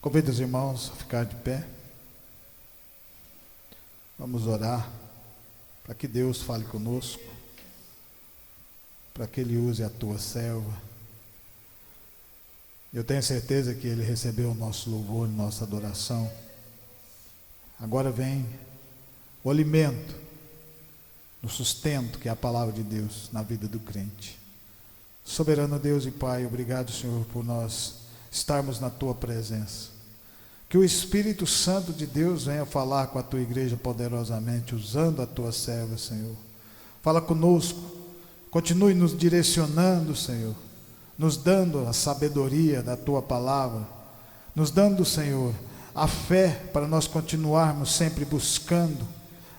Convido os irmãos a ficar de pé. Vamos orar para que Deus fale conosco, para que Ele use a tua serva. Eu tenho certeza que Ele recebeu o nosso louvor e nossa adoração. Agora vem o alimento, o sustento, que é a palavra de Deus na vida do crente. Soberano Deus e Pai, obrigado, Senhor, por nós estarmos na tua presença. Que o Espírito Santo de Deus venha falar com a tua igreja poderosamente, usando a tua serva, Senhor. Fala conosco, continue nos direcionando, Senhor, nos dando a sabedoria da tua palavra, nos dando, Senhor, a fé para nós continuarmos sempre buscando,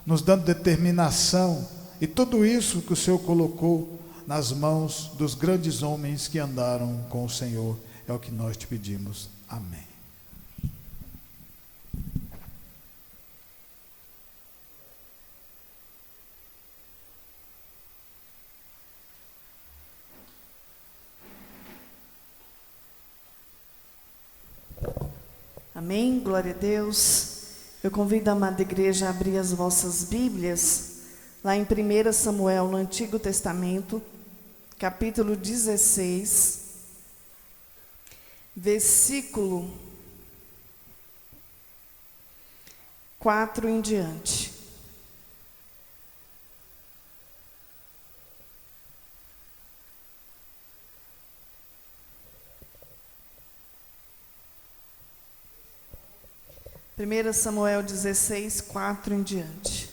nos dando determinação, e tudo isso que o Senhor colocou nas mãos dos grandes homens que andaram com o Senhor, é o que nós te pedimos. Amém. Amém, glória a Deus. Eu convido a amada igreja a abrir as vossas Bíblias, lá em 1 Samuel, no Antigo Testamento, capítulo 16, versículo 4 em diante. Primeira Samuel 16, 4 em diante.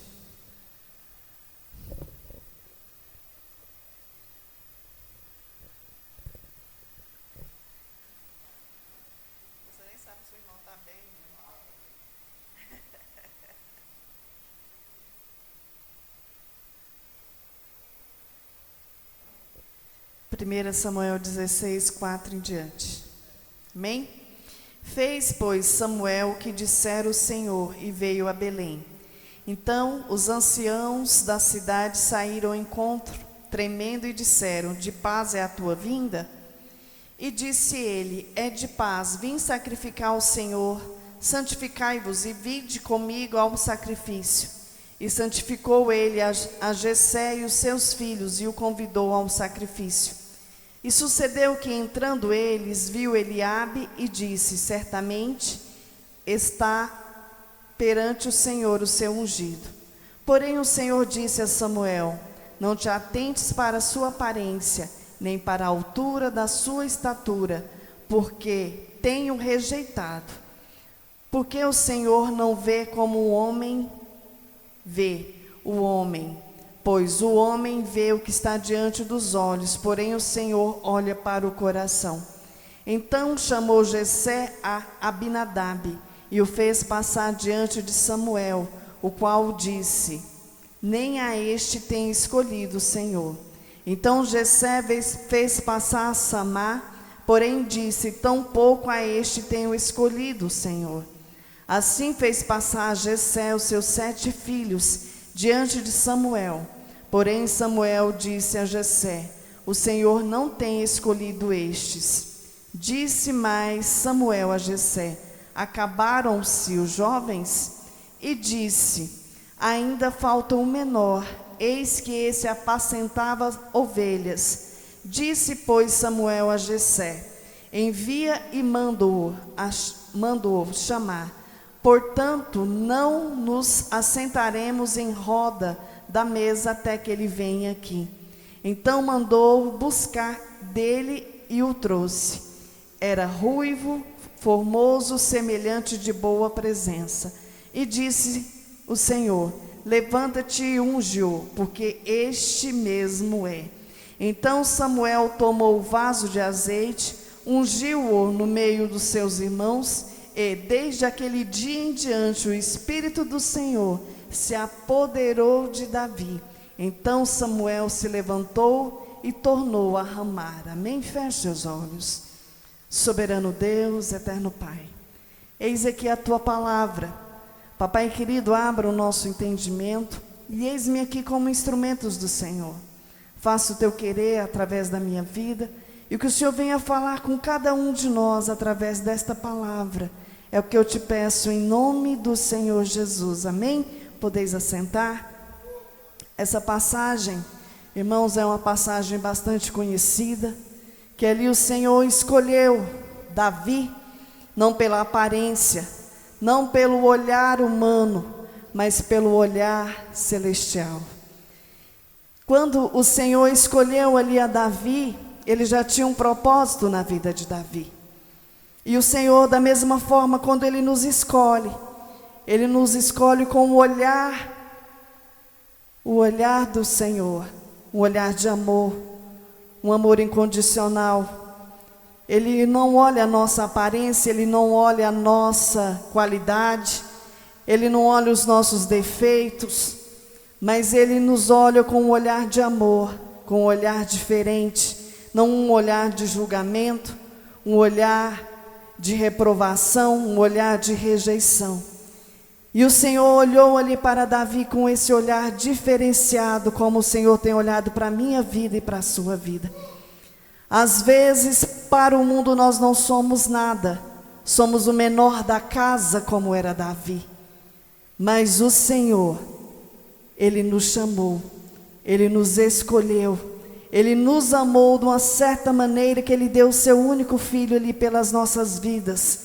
Você nem sabe se o irmão está bem, né? 1 Samuel 16, 4 em diante. Amém? Fez, pois, Samuel o que dissera o Senhor, e veio a Belém. Então os anciãos da cidade saíram ao encontro, tremendo, e disseram: de paz é a tua vinda? E disse ele: é de paz, vim sacrificar ao Senhor. Santificai-vos e vinde comigo ao sacrifício. E santificou ele a Jessé e os seus filhos, e o convidou ao sacrifício. E sucedeu que, entrando eles, viu Eliabe e disse: certamente está perante o Senhor o seu ungido. Porém o Senhor disse a Samuel: não te atentes para a sua aparência, nem para a altura da sua estatura, porque tenho rejeitado. Porque o Senhor não vê como o homem vê o homem, pois o homem vê o que está diante dos olhos, porém o Senhor olha para o coração. Então chamou Jessé a Abinadab e o fez passar diante de Samuel, o qual disse: nem a este tem escolhido o Senhor. Então Jessé fez passar a Samá, porém disse: tampouco a este tenho escolhido o Senhor. Assim fez passar a Jessé os seus 7 filhos diante de Samuel. Porém Samuel disse a Jessé: o Senhor não tem escolhido estes. Disse mais Samuel a Jessé: acabaram-se os jovens? E disse: ainda falta um menor, eis que esse apacentava ovelhas. Disse, pois, Samuel a Jessé: envia e manda-o chamar. Portanto, não nos assentaremos em roda da mesa até que ele venha aqui. Então mandou buscar dele e o trouxe. Era ruivo, formoso, semelhante de boa presença. E disse o Senhor: levanta-te e unge-o, porque este mesmo é. Então Samuel tomou o vaso de azeite, ungiu-o no meio dos seus irmãos, e desde aquele dia em diante o Espírito do Senhor se apoderou de Davi. Então Samuel se levantou e tornou a Ramá. Amém? Feche os olhos. Soberano Deus, eterno Pai, eis aqui a tua palavra. Papai querido, abra o nosso entendimento e eis-me aqui como instrumentos do Senhor. Faça o teu querer através da minha vida e que o Senhor venha falar com cada um de nós através desta palavra. É o que eu te peço em nome do Senhor Jesus. Amém? Podeis assentar. Essa passagem, irmãos, é uma passagem bastante conhecida, que ali o Senhor escolheu Davi, não pela aparência, não pelo olhar humano, mas pelo olhar celestial. Quando o Senhor escolheu ali a Davi, ele já tinha um propósito na vida de Davi. E o Senhor, da mesma forma, quando Ele nos escolhe com o olhar do Senhor, um olhar de amor, um amor incondicional. Ele não olha a nossa aparência, Ele não olha a nossa qualidade, Ele não olha os nossos defeitos, mas Ele nos olha com um olhar de amor, com um olhar diferente, não um olhar de julgamento, um olhar de reprovação, um olhar de rejeição. E o Senhor olhou ali para Davi com esse olhar diferenciado, como o Senhor tem olhado para a minha vida e para a sua vida. Às vezes, para o mundo nós não somos nada, somos o menor da casa, como era Davi. Mas o Senhor, Ele nos chamou, Ele nos escolheu, Ele nos amou de uma certa maneira que Ele deu o seu único filho ali pelas nossas vidas.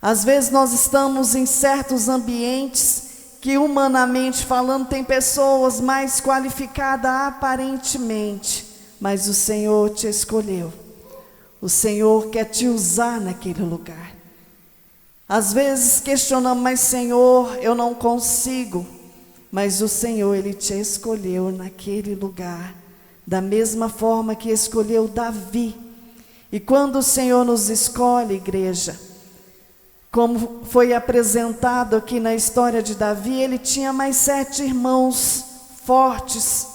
Às vezes nós estamos em certos ambientes que, humanamente falando, tem pessoas mais qualificadas aparentemente, mas o Senhor te escolheu. O Senhor quer te usar naquele lugar. Às vezes questionamos, mas Senhor, eu não consigo. Mas o Senhor, Ele te escolheu naquele lugar, da mesma forma que escolheu Davi. E quando o Senhor nos escolhe, igreja, como foi apresentado aqui na história de Davi, ele tinha mais 7 irmãos fortes,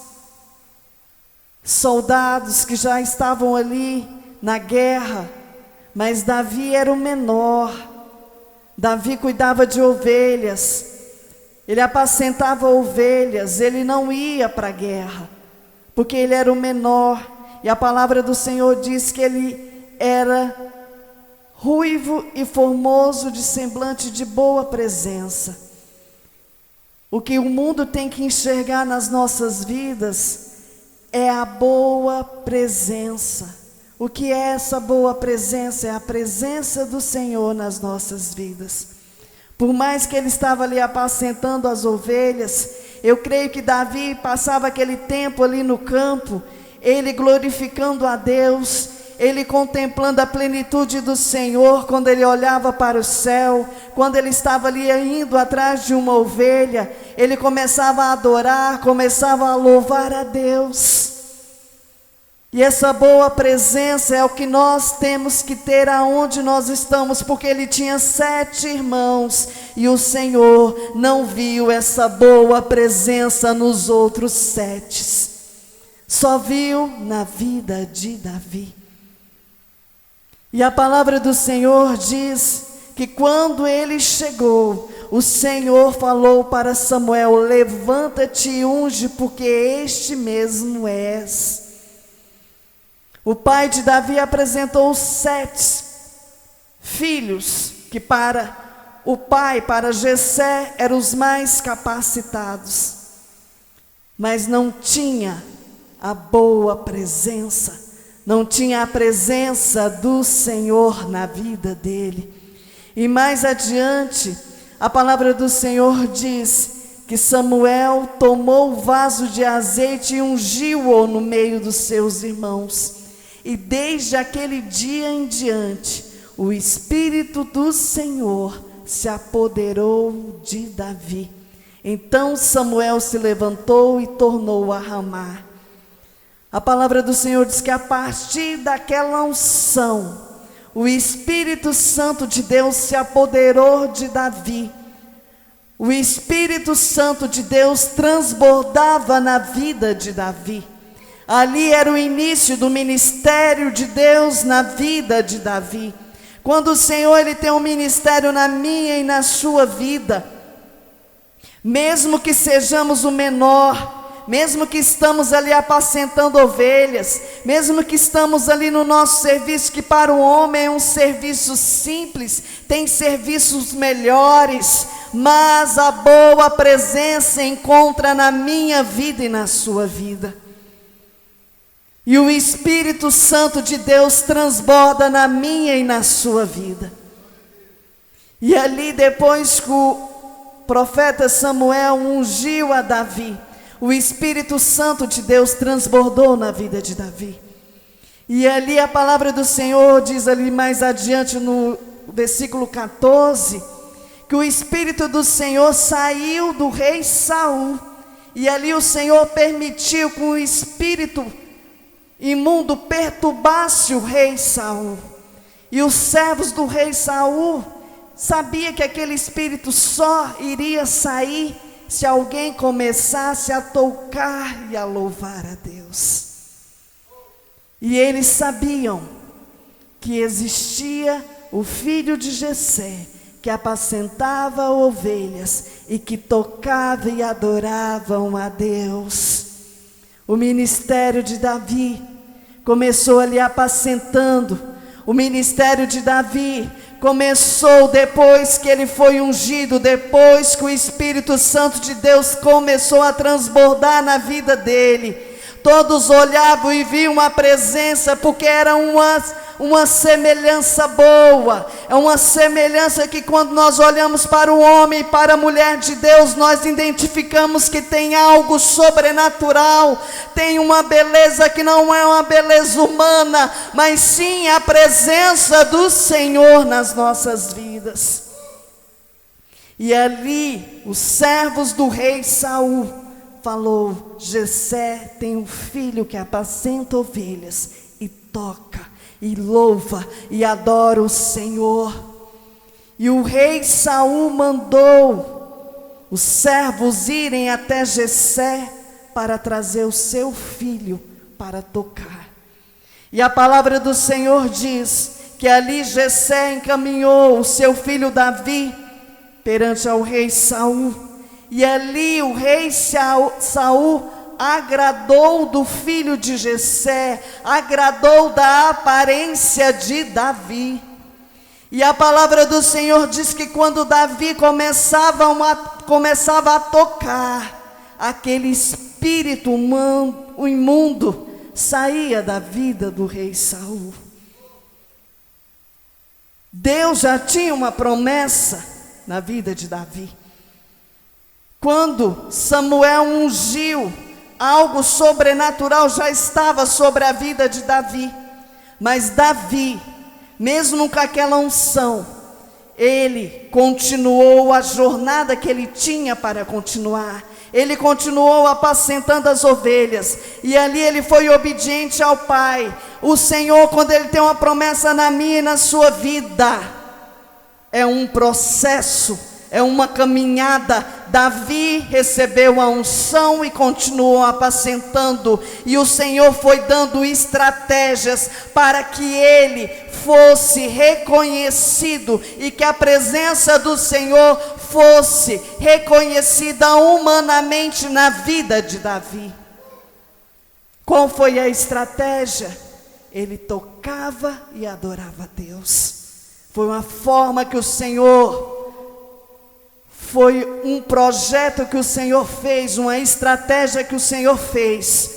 soldados que já estavam ali na guerra, mas Davi era o menor. Davi cuidava de ovelhas, ele apacentava ovelhas, ele não ia para a guerra, porque ele era o menor, e a palavra do Senhor diz que ele era ruivo e formoso, de semblante de boa presença. O que o mundo tem que enxergar nas nossas vidas é a boa presença. O que é essa boa presença? É a presença do Senhor nas nossas vidas. Por mais que ele estava ali apacentando as ovelhas, eu creio que Davi passava aquele tempo ali no campo, ele glorificando a Deus, ele contemplando a plenitude do Senhor, quando ele olhava para o céu, quando ele estava ali indo atrás de uma ovelha, ele começava a adorar, começava a louvar a Deus. E essa boa presença é o que nós temos que ter aonde nós estamos, porque ele tinha 7 irmãos, e o Senhor não viu essa boa presença nos outros 7, só viu na vida de Davi. E a palavra do Senhor diz que quando ele chegou, o Senhor falou para Samuel: levanta-te e unge, porque este mesmo és. O pai de Davi apresentou os 7 filhos, que para o pai, para Jessé, eram os mais capacitados, mas não tinha a boa presença, não tinha a presença do Senhor na vida dele. E mais adiante, a palavra do Senhor diz que Samuel tomou o vaso de azeite e ungiu-o no meio dos seus irmãos. E desde aquele dia em diante, o Espírito do Senhor se apoderou de Davi. Então Samuel se levantou e tornou a Ramá. A palavra do Senhor diz que a partir daquela unção, o Espírito Santo de Deus se apoderou de Davi. O Espírito Santo de Deus transbordava na vida de Davi. Ali era o início do ministério de Deus na vida de Davi. Quando o Senhor ele tem um ministério na minha e na sua vida, mesmo que sejamos o menor, mesmo que estamos ali apacentando ovelhas, mesmo que estamos ali no nosso serviço, que para o homem é um serviço simples, tem serviços melhores, mas a boa presença encontra na minha vida e na sua vida. E o Espírito Santo de Deus transborda na minha e na sua vida. E ali, depois que o profeta Samuel ungiu a Davi, o Espírito Santo de Deus transbordou na vida de Davi. E ali a palavra do Senhor diz ali mais adiante no versículo 14, que o Espírito do Senhor saiu do rei Saul. E ali o Senhor permitiu que o espírito imundo perturbasse o rei Saul. E os servos do rei Saul sabia que aquele espírito só iria sair se alguém começasse a tocar e a louvar a Deus. E eles sabiam que existia o filho de Jessé, que apacentava ovelhas e que tocava e adoravam a Deus. O ministério de Davi começou ali apacentando. O ministério de Davi começou depois que ele foi ungido, depois que o Espírito Santo de Deus começou a transbordar na vida dele. Todos olhavam e viam a presença, porque era uma semelhança boa. É uma semelhança que quando nós olhamos para o homem e para a mulher de Deus, nós identificamos que tem algo sobrenatural, tem uma beleza que não é uma beleza humana, mas sim a presença do Senhor nas nossas vidas. E ali, os servos do rei Saul falou: Jessé tem um filho que apacenta ovelhas e toca, e louva, e adora o Senhor. E o rei Saul mandou os servos irem até Jessé para trazer o seu filho para tocar. E a palavra do Senhor diz que ali Jessé encaminhou o seu filho Davi perante ao rei Saul. E ali o rei Saul agradou do filho de Jessé, agradou da aparência de Davi. E a palavra do Senhor diz que quando Davi começava a tocar, aquele espírito imundo saía da vida do rei Saul. Deus já tinha uma promessa na vida de Davi. Quando Samuel ungiu, algo sobrenatural já estava sobre a vida de Davi. Mas Davi, mesmo com aquela unção, ele continuou a jornada que ele tinha para continuar. Ele continuou apacentando as ovelhas. E ali ele foi obediente ao Pai. O Senhor, quando Ele tem uma promessa na minha e na sua vida, é um processo, é uma caminhada. Davi recebeu a unção e continuou apacentando, e o Senhor foi dando estratégias para que ele fosse reconhecido e que a presença do Senhor fosse reconhecida humanamente na vida de Davi. Qual foi a estratégia? Ele tocava e adorava a Deus. Foi uma forma que o Senhor, foi um projeto que o Senhor fez, uma estratégia que o Senhor fez,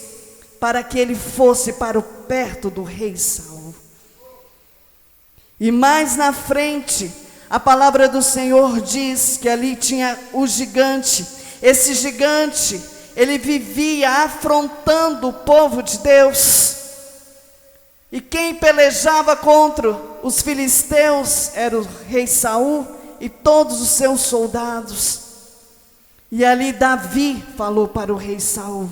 para que ele fosse para perto do rei Saul. E mais na frente, a palavra do Senhor diz que ali tinha o gigante. Esse gigante, ele vivia afrontando o povo de Deus. E quem pelejava contra os filisteus era o rei Saul e todos os seus soldados. E ali Davi falou para o rei Saul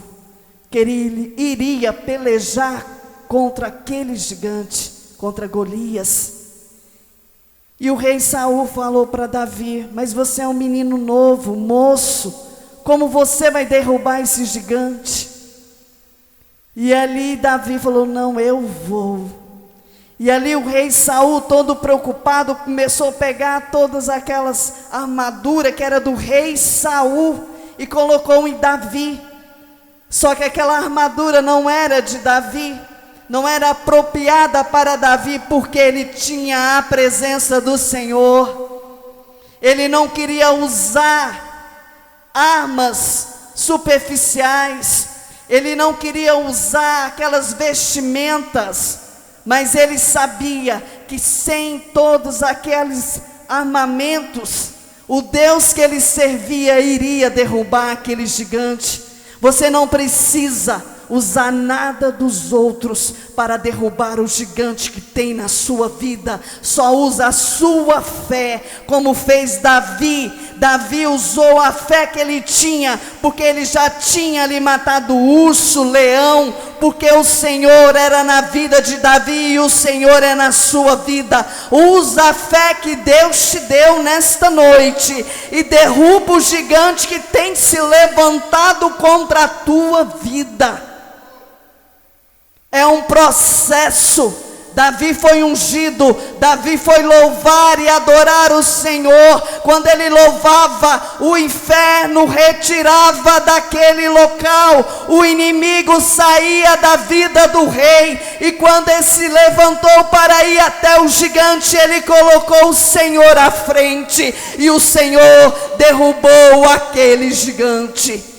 que ele iria pelejar contra aquele gigante, contra Golias. E o rei Saul falou para Davi: mas você é um menino novo, moço, como você vai derrubar esse gigante? E ali Davi falou: não, eu vou. E ali o rei Saul, todo preocupado, começou a pegar todas aquelas armaduras que era do rei Saul e colocou em Davi. Só que aquela armadura não era de Davi, não era apropriada para Davi, porque ele tinha a presença do Senhor. Ele não queria usar armas superficiais, ele não queria usar aquelas vestimentas, mas ele sabia que sem todos aqueles armamentos, o Deus que ele servia iria derrubar aquele gigante. Você não precisa usar nada dos outros para derrubar o gigante que tem na sua vida. Só usa a sua fé, como fez Davi. Davi usou a fé que ele tinha, porque ele já tinha ali matado o urso, o leão, porque o Senhor era na vida de Davi e o Senhor é na sua vida. Usa a fé que Deus te deu nesta noite e derruba o gigante que tem se levantado contra a tua vida. É um processo. Davi foi ungido, Davi foi louvar e adorar o Senhor. Quando ele louvava, o inferno retirava daquele local, o inimigo saía da vida do rei. E quando ele se levantou para ir até o gigante, ele colocou o Senhor à frente, e o Senhor derrubou aquele gigante.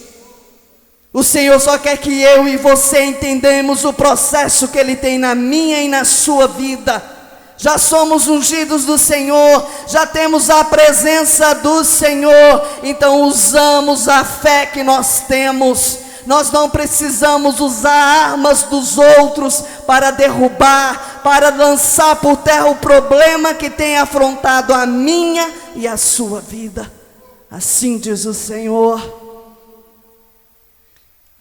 O Senhor só quer que eu e você entendamos o processo que Ele tem na minha e na sua vida. Já somos ungidos do Senhor, já temos a presença do Senhor, então usamos a fé que nós temos. Nós não precisamos usar armas dos outros para derrubar, para lançar por terra o problema que tem afrontado a minha e a sua vida. Assim diz o Senhor.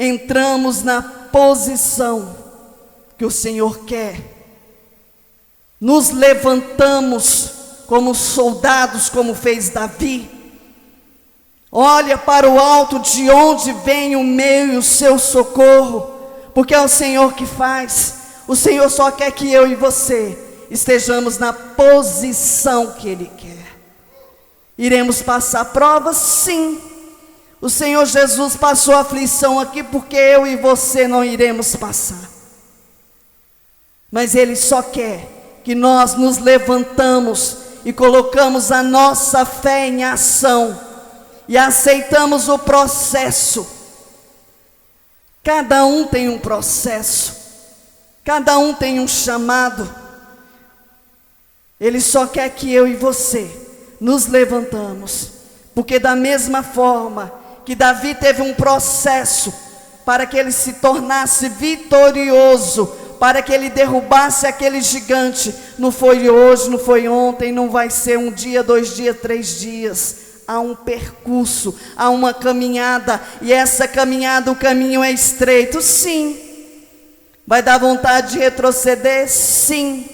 Entramos na posição que o Senhor quer. Nos levantamos como soldados, como fez Davi. Olha para o alto, de onde vem o meu e o seu socorro, porque é o Senhor que faz. O Senhor só quer que eu e você estejamos na posição que Ele quer. Iremos passar provas? Sim. O Senhor Jesus passou aflição aqui, porque eu e você não iremos passar. Mas Ele só quer que nós nos levantamos e colocamos a nossa fé em ação e aceitamos o processo. Cada um tem um processo, cada um tem um chamado. Ele só quer que eu e você nos levantamos, porque da mesma forma que Davi teve um processo para que ele se tornasse vitorioso, para que ele derrubasse aquele gigante, não foi hoje, não foi ontem, não vai ser um dia, 2 dias, 3 dias. Há um percurso, há uma caminhada, e essa caminhada, o caminho é estreito, sim. Vai dar vontade de retroceder? Sim.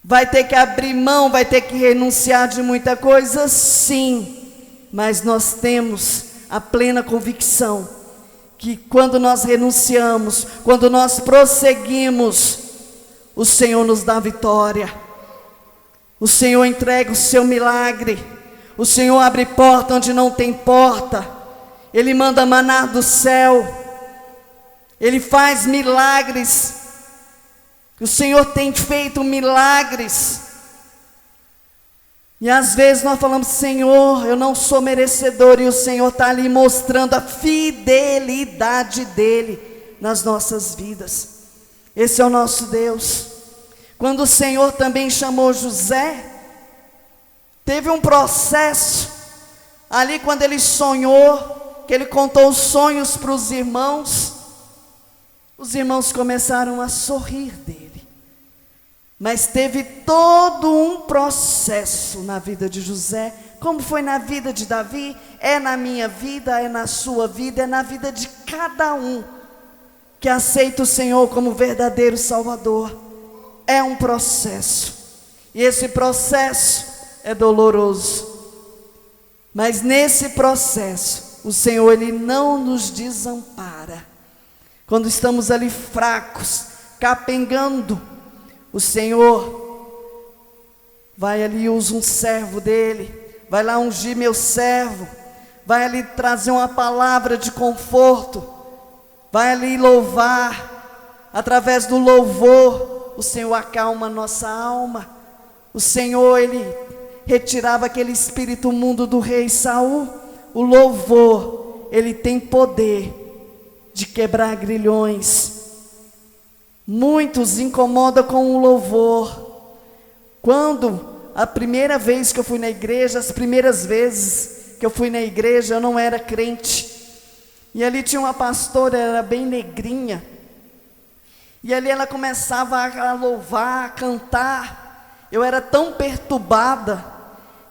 Vai ter que abrir mão, vai ter que renunciar de muita coisa? Sim. Mas nós temos a plena convicção que quando nós renunciamos, quando nós prosseguimos, o Senhor nos dá vitória. O Senhor entrega o seu milagre. O Senhor abre porta onde não tem porta. Ele manda maná do céu. Ele faz milagres. O Senhor tem feito milagres. E às vezes nós falamos: Senhor, eu não sou merecedor. E o Senhor está ali mostrando a fidelidade dEle nas nossas vidas. Esse é o nosso Deus. Quando o Senhor também chamou José, teve um processo ali quando ele sonhou, que ele contou os sonhos para os irmãos. Os irmãos começaram a sorrir dele. Mas teve todo um processo na vida de José, como foi na vida de Davi, é na minha vida, é na sua vida, é na vida de cada um que aceita o Senhor como verdadeiro Salvador. É um processo, e esse processo é doloroso, mas nesse processo, o Senhor, Ele não nos desampara. Quando estamos ali fracos, capengando, o Senhor vai ali e usa um servo dEle, vai lá ungir meu servo, vai ali trazer uma palavra de conforto, vai ali louvar, através do louvor, o Senhor acalma a nossa alma. O Senhor, Ele retirava aquele espírito imundo do rei Saul. O louvor, ele tem poder de quebrar grilhões. Muitos incomodam com o louvor. Quando a primeira vez que eu fui na igreja, as primeiras vezes que eu fui na igreja, eu não era crente. E ali tinha uma pastora, ela era bem negrinha. E ali ela começava a louvar, a cantar. Eu era tão perturbada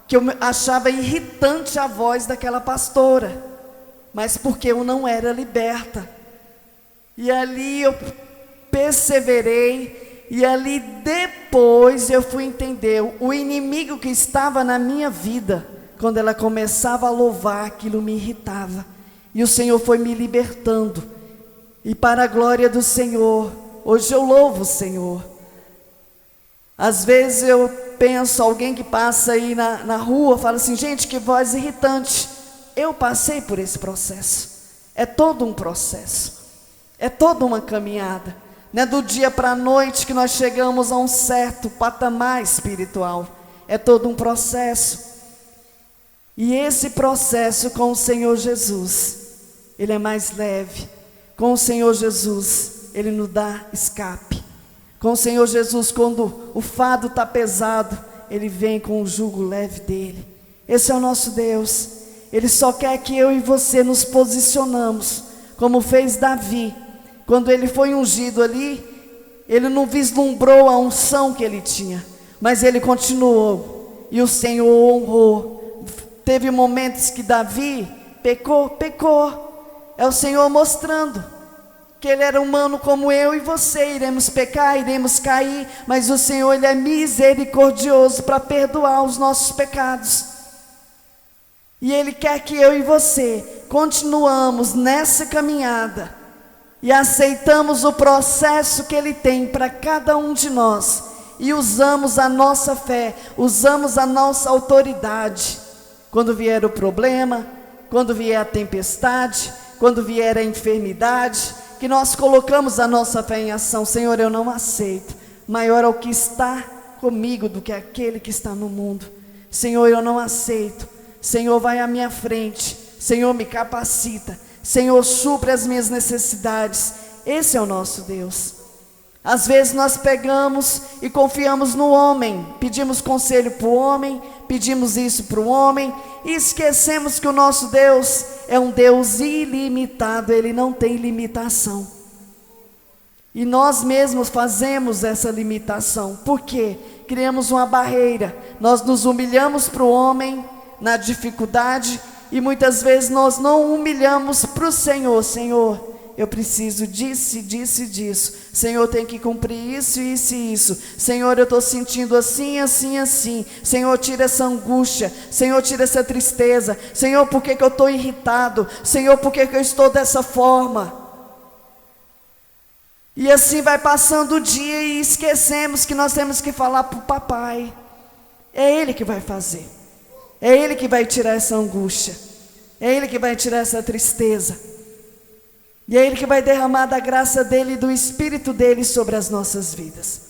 que eu achava irritante a voz daquela pastora, mas porque eu não era liberta. E ali eu perseverei, e ali depois eu fui entender o inimigo que estava na minha vida. Quando ela começava a louvar, aquilo me irritava, e o Senhor foi me libertando, e para a glória do Senhor, hoje eu louvo o Senhor. Às vezes eu penso, alguém que passa aí na rua, fala assim, gente, que voz irritante. Eu passei por esse processo. É todo um processo, é toda uma caminhada. Não é do dia para a noite que nós chegamos a um certo patamar espiritual. É todo um processo. E esse processo com o Senhor Jesus, ele é mais leve. Com o Senhor Jesus, ele nos dá escape. Com o Senhor Jesus, quando o fardo está pesado, ele vem com o jugo leve dele. Esse é o nosso Deus. Ele só quer que eu e você nos posicionamos, como fez Davi. Quando ele foi ungido ali, ele não vislumbrou a unção que ele tinha, mas ele continuou, e o Senhor honrou. Teve momentos que Davi pecou. É o Senhor mostrando que ele era humano como eu e você. Iremos pecar, iremos cair, mas o Senhor, ele é misericordioso para perdoar os nossos pecados. E ele quer que eu e você continuamos nessa caminhada e aceitamos o processo que ele tem para cada um de nós, e usamos a nossa fé, usamos a nossa autoridade. Quando vier o problema, quando vier a tempestade, quando vier a enfermidade, que nós colocamos a nossa fé em ação. Senhor, eu não aceito, maior é o que está comigo do que aquele que está no mundo. Senhor, eu não aceito. Senhor, vai à minha frente. Senhor, me capacita. Senhor, supre as minhas necessidades. Esse é o nosso Deus. Às vezes nós pegamos e confiamos no homem, pedimos conselho para o homem, pedimos isso para o homem, e esquecemos que o nosso Deus é um Deus ilimitado, ele não tem limitação. E nós mesmos fazemos essa limitação. Por quê? Criamos uma barreira, nós nos humilhamos para o homem na dificuldade, e muitas vezes nós não humilhamos para o Senhor. Senhor, eu preciso disso, disso e disso. Senhor, tem que cumprir isso, isso e isso. Senhor, eu estou sentindo assim, assim, assim. Senhor, tira essa angústia. Senhor, tira essa tristeza. Senhor, por que eu estou irritado? Senhor, por que eu estou dessa forma? E assim vai passando o dia e esquecemos que nós temos que falar para o papai. É ele que vai fazer. É ele que vai tirar essa angústia. É ele que vai tirar essa tristeza. E é ele que vai derramar da graça dele e do Espírito dele sobre as nossas vidas.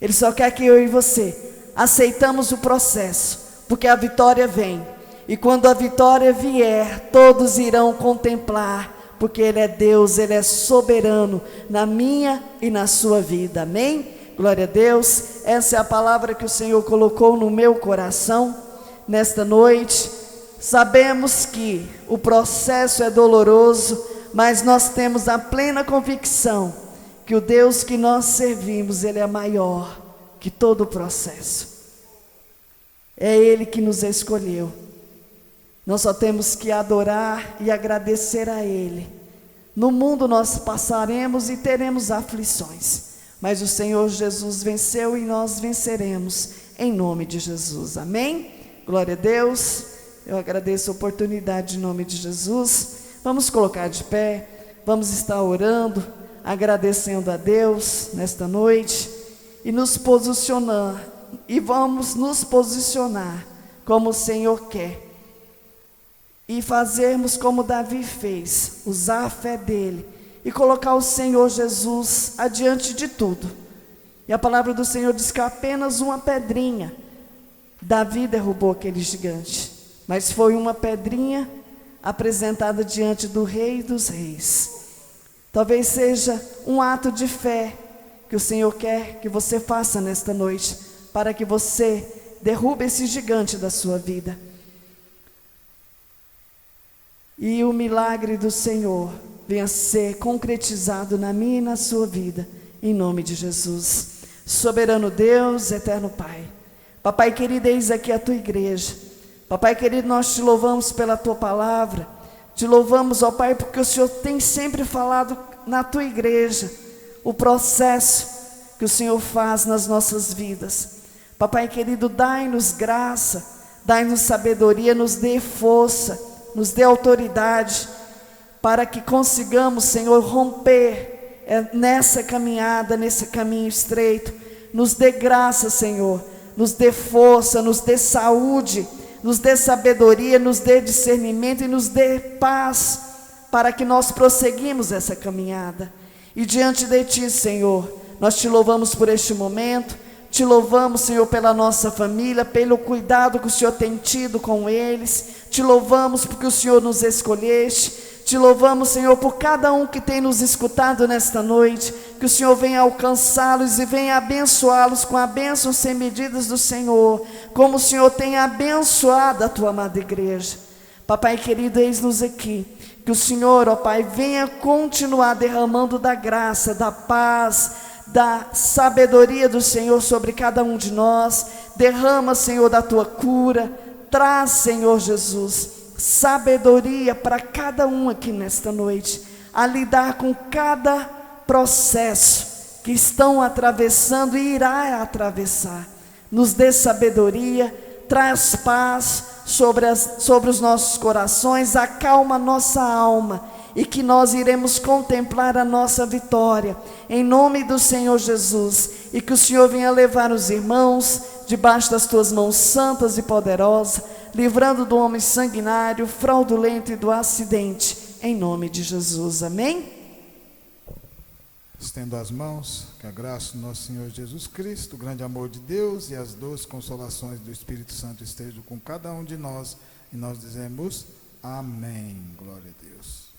Ele só quer que eu e você aceitamos o processo, porque a vitória vem. E quando a vitória vier, todos irão contemplar, porque ele é Deus, ele é soberano na minha e na sua vida. Amém? Glória a Deus. Essa é a palavra que o Senhor colocou no meu coração nesta noite. Sabemos que o processo é doloroso, mas nós temos a plena convicção que o Deus que nós servimos, ele é maior que todo o processo. É ele que nos escolheu. Nós só temos que adorar e agradecer a ele. No mundo nós passaremos e teremos aflições, mas o Senhor Jesus venceu e nós venceremos em nome de Jesus. Amém? Glória a Deus. Eu agradeço a oportunidade em nome de Jesus. Vamos colocar de pé, vamos estar orando, agradecendo a Deus nesta noite e nos posicionar, e vamos nos posicionar como o Senhor quer e fazermos como Davi fez, usar a fé dele e colocar o Senhor Jesus adiante de tudo. E a palavra do Senhor diz que apenas uma pedrinha, Davi derrubou aquele gigante, mas foi uma pedrinha apresentada diante do Rei dos Reis. Talvez seja um ato de fé que o Senhor quer que você faça nesta noite, para que você derrube esse gigante da sua vida. E o milagre do Senhor venha ser concretizado na minha e na sua vida, em nome de Jesus. Soberano Deus, eterno Pai, Papai querido, eis aqui a tua igreja. Papai querido, nós te louvamos pela tua palavra, te louvamos, ó Pai, porque o Senhor tem sempre falado na tua igreja, o processo que o Senhor faz nas nossas vidas. Papai querido, dai-nos graça, dai-nos sabedoria, nos dê força, nos dê autoridade, para que consigamos, Senhor, romper nessa caminhada, nesse caminho estreito. Nos dê graça, Senhor, nos dê força, nos dê saúde, nos dê sabedoria, nos dê discernimento e nos dê paz, para que nós prosseguimos essa caminhada. E diante de Ti, Senhor, nós Te louvamos por este momento, Te louvamos, Senhor, pela nossa família, pelo cuidado que o Senhor tem tido com eles, Te louvamos porque o Senhor nos escolheste, Te louvamos, Senhor, por cada um que tem nos escutado nesta noite, que o Senhor venha alcançá-los e venha abençoá-los com a bênção sem medidas do Senhor, como o Senhor tem abençoado a Tua amada igreja. Papai querido, eis-nos aqui, que o Senhor, ó Pai, venha continuar derramando da graça, da paz, da sabedoria do Senhor sobre cada um de nós. Derrama, Senhor, da Tua cura, traz, Senhor Jesus, sabedoria para cada um aqui nesta noite, a lidar com cada processo que estão atravessando e irá atravessar. Nos dê sabedoria, traz paz sobre os nossos corações, acalma a nossa alma, e que nós iremos contemplar a nossa vitória, em nome do Senhor Jesus, e que o Senhor venha levar os irmãos debaixo das Tuas mãos santas e poderosas, livrando do homem sanguinário, fraudulento e do acidente, em nome de Jesus, amém? Estendo as mãos, que a graça do nosso Senhor Jesus Cristo, o grande amor de Deus e as doces consolações do Espírito Santo estejam com cada um de nós, e nós dizemos amém, glória a Deus.